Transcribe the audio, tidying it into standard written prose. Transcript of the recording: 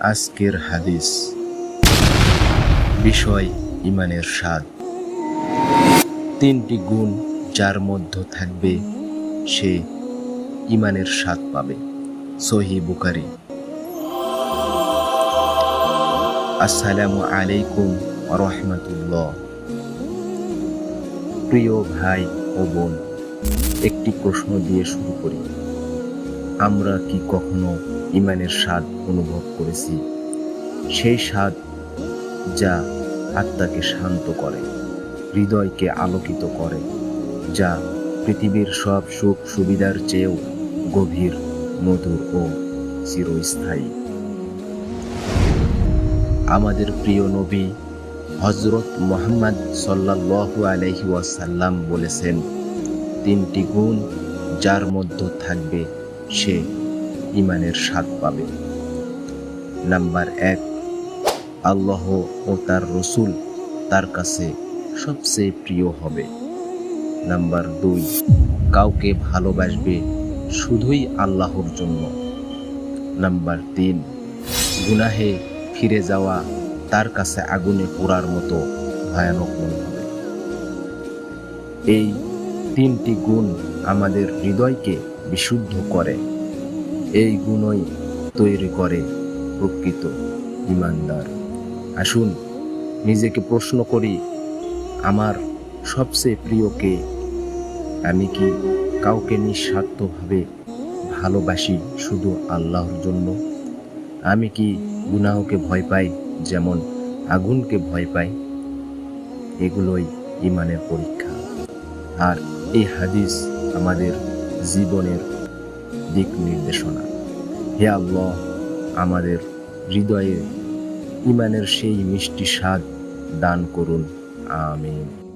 আজকের হাদিস বিষয় ঈমানের স্বাদ। তিনটি গুণ যার মধ্যে থাকবে সে ঈমানের স্বাদ পাবে। সহিহ বুখারী। আসসালামু আলাইকুম ওয়া রাহমাতুল্লাহ। প্রিয় ভাই ও বোন, একটি প্রশ্ন দিয়ে শুরু করি। আমরা কি কখনো ঈমানের স্বাদ অনুভব করেছি? সেই স্বাদ যা আত্মাকে শান্ত করে, হৃদয়কে আলোকিত করে, যা পৃথিবীর সব সুখ সুবিধার চেয়েও গভীর, মধুর ও চিরস্থায়ী। আমাদের প্রিয় নবী হযরত মুহাম্মদ সাল্লাল্লাহু আলাইহি ওয়াসাল্লাম বলেছেন, তিনটি গুণ যার মধ্যে থাকবে সে ঈমানের স্বাদ পাবে। নাম্বার 1, আল্লাহ ও তার রাসূল তার কাছে সবচেয়ে প্রিয় হবে। নাম্বার 2, কাউকে ভালোবাসবে শুধুই আল্লাহর জন্য। নাম্বার 3, গুনাহে ফিরে যাওয়া তার কাছে আগুনে পোড়ার মতো ভয়ানক মনে হবে। এই তিনটি গুণ আমাদের হৃদয়কে বিশুদ্ধ করে। এই গুণই তৈরি করে প্রকৃত ঈমানদার। আসুন নিজেকে প্রশ্ন করি, আমার সবচেয়ে প্রিয় কে? আমি কি কাউকে নিঃস্বার্থভাবে ভালোবাসি শুধু আল্লাহর জন্য? আমি কি গুনাহকে ভয় পাই যেমন আগুনকে ভয় পাই? এগুলোই ঈমানের পরীক্ষা। আর এই হাদিস আমাদের জীবনের দিক নির্দেশনা। হে আল্লাহ, আমাদের হৃদয়ে ঈমানের সেই মিষ্টি স্বাদ দান করুন। আমিন।